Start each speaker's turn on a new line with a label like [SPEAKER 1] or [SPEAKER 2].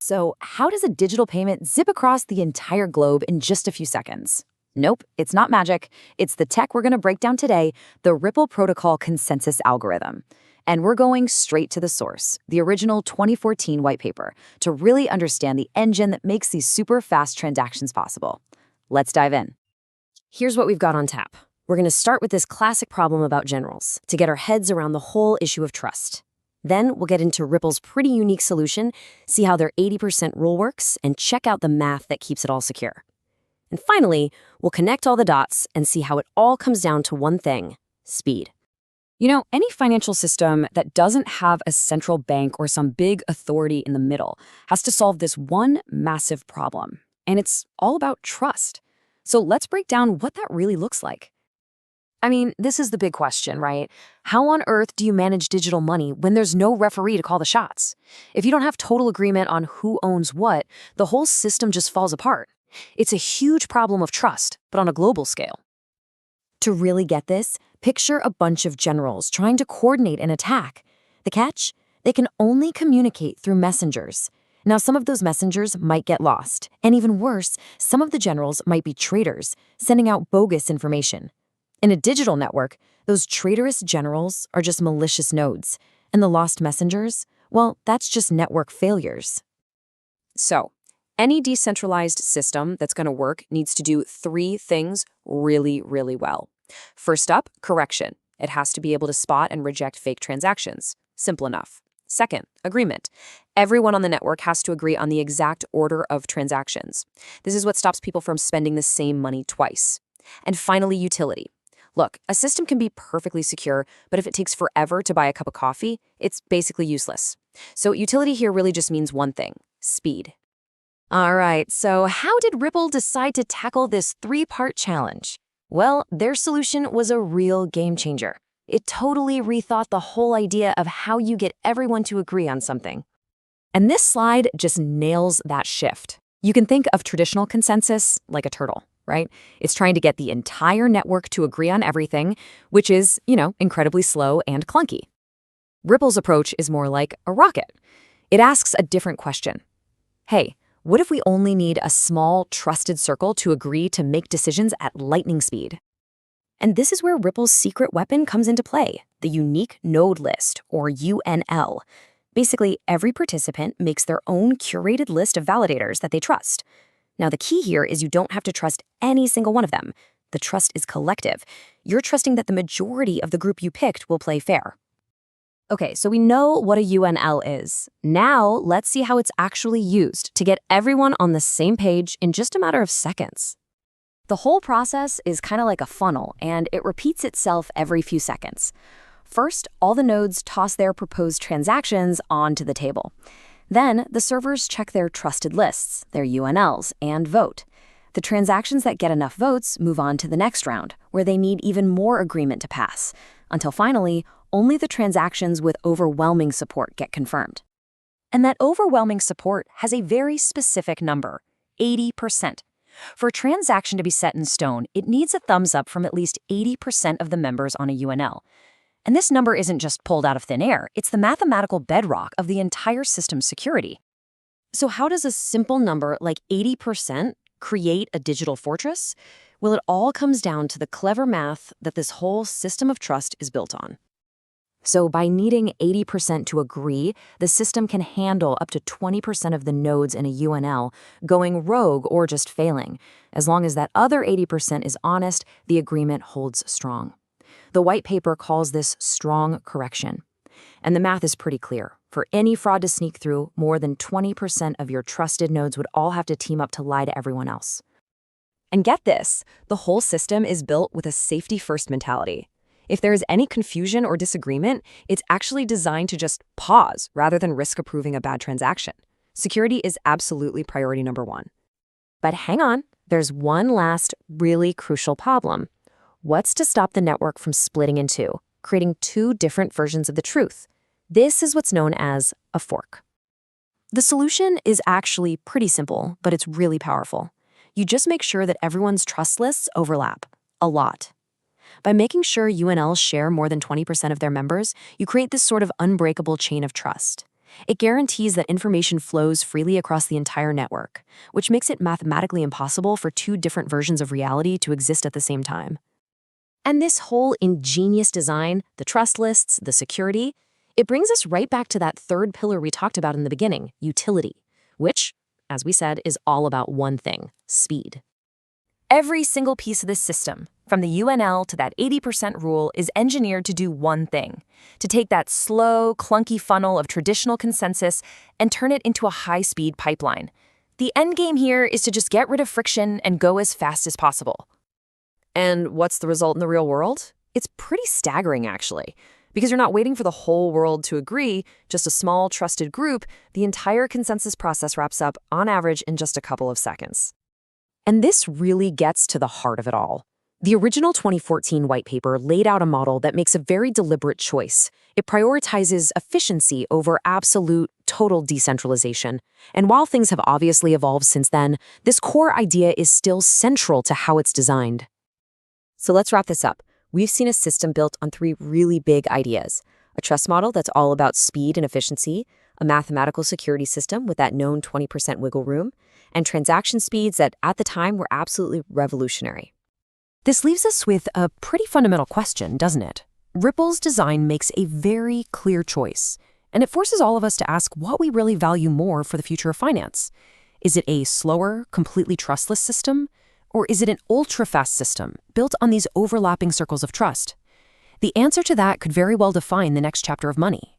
[SPEAKER 1] So, how does a digital payment zip across the entire globe in just a few seconds? Nope, it's not magic. It's the tech we're going to break down today, the Ripple Protocol consensus algorithm. And we're going straight to the source, the original 2014 white paper, to really understand the engine that makes these super fast transactions possible. Let's dive in.
[SPEAKER 2] Here's what we've got on tap. We're going to start with this classic problem about generals to get our heads around the whole issue of trust. Then we'll get into Ripple's pretty unique solution, see how their 80% rule works, and check out the math that keeps it all secure. And finally, we'll connect all the dots and see how it all comes down to one thing: speed.
[SPEAKER 1] You know, any financial system that doesn't have a central bank or some big authority in the middle has to solve this one massive problem. And it's all about trust. So let's break down what that really looks like. I mean, this is the big question, right? How on earth do you manage digital money when there's no referee to call the shots? If you don't have total agreement on who owns what, the whole system just falls apart. It's a huge problem of trust, but on a global scale. To really get this, picture a bunch of generals trying to coordinate an attack. The catch? They can only communicate through messengers. Now, some of those messengers might get lost, and even worse, some of the generals might be traitors, sending out bogus information. In a digital network, those traitorous generals are just malicious nodes, and the lost messengers, well, that's just network failures.
[SPEAKER 3] So, any decentralized system that's going to work needs to do three things really, really well. First up, correction. It has to be able to spot and reject fake transactions. Simple enough. Second, agreement. Everyone on the network has to agree on the exact order of transactions. This is what stops people from spending the same money twice. And finally, utility. Look, a system can be perfectly secure, but if it takes forever to buy a cup of coffee, it's basically useless. So utility here really just means one thing: speed.
[SPEAKER 2] All right, so how did Ripple decide to tackle this three-part challenge? Well, their solution was a real game changer. It totally rethought the whole idea of how you get everyone to agree on something.
[SPEAKER 1] And this slide just nails that shift. You can think of traditional consensus like a turtle, right? It's trying to get the entire network to agree on everything, which is, incredibly slow and clunky. Ripple's approach is more like a rocket. It asks a different question. Hey, what if we only need a small, trusted circle to agree to make decisions at lightning speed? And this is where Ripple's secret weapon comes into play, the unique node list, or UNL. Basically, every participant makes their own curated list of validators that they trust. Now, the key here is you don't have to trust any single one of them. The trust is collective. You're trusting that the majority of the group you picked will play fair. Okay, so we know what a UNL is. Now, let's see how it's actually used to get everyone on the same page in just a matter of seconds. The whole process is kind of like a funnel, and it repeats itself every few seconds. First, all the nodes toss their proposed transactions onto the table. Then, the servers check their trusted lists, their UNLs, and vote. The transactions that get enough votes move on to the next round, where they need even more agreement to pass, until finally, only the transactions with overwhelming support get confirmed. And that overwhelming support has a very specific number: 80%. For a transaction to be set in stone, it needs a thumbs up from at least 80% of the members on a UNL. And this number isn't just pulled out of thin air, it's the mathematical bedrock of the entire system's security.
[SPEAKER 2] So how does a simple number like 80% create a digital fortress? Well, it all comes down to the clever math that this whole system of trust is built on.
[SPEAKER 1] So by needing 80% to agree, the system can handle up to 20% of the nodes in a UNL going rogue or just failing. As long as that other 80% is honest, the agreement holds strong. The white paper calls this strong correction. And the math is pretty clear. For any fraud to sneak through, more than 20% of your trusted nodes would all have to team up to lie to everyone else.
[SPEAKER 3] And get this, the whole system is built with a safety-first mentality. If there is any confusion or disagreement, it's actually designed to just pause rather than risk approving a bad transaction. Security is absolutely priority number one.
[SPEAKER 2] But hang on, there's one last really crucial problem. What's to stop the network from splitting in two, creating two different versions of the truth? This is what's known as a fork. The solution is actually pretty simple, but it's really powerful. You just make sure that everyone's trust lists overlap, a lot. By making sure UNLs share more than 20% of their members, you create this sort of unbreakable chain of trust. It guarantees that information flows freely across the entire network, which makes it mathematically impossible for two different versions of reality to exist at the same time. And this whole ingenious design, the trust lists, the security, it brings us right back to that third pillar we talked about in the beginning, utility, which, as we said, is all about one thing: speed.
[SPEAKER 3] Every single piece of this system, from the UNL to that 80% rule, is engineered to do one thing: to take that slow, clunky funnel of traditional consensus and turn it into a high-speed pipeline. The end game here is to just get rid of friction and go as fast as possible. And what's the result in the real world? It's pretty staggering, actually. Because you're not waiting for the whole world to agree, just a small, trusted group. The entire consensus process wraps up, on average, in just a couple of seconds.
[SPEAKER 2] And this really gets to the heart of it all. The original 2014 white paper laid out a model that makes a very deliberate choice. It prioritizes efficiency over absolute, total decentralization. And while things have obviously evolved since then, this core idea is still central to how it's designed.
[SPEAKER 3] So let's wrap this up. We've seen a system built on three really big ideas: a trust model that's all about speed and efficiency, a mathematical security system with that known 20% wiggle room, and transaction speeds that, at the time, were absolutely revolutionary.
[SPEAKER 2] This leaves us with a pretty fundamental question, doesn't it? Ripple's design makes a very clear choice, and it forces all of us to ask what we really value more for the future of finance. Is it a slower, completely trustless system? Or is it an ultra-fast system built on these overlapping circles of trust? The answer to that could very well define the next chapter of money.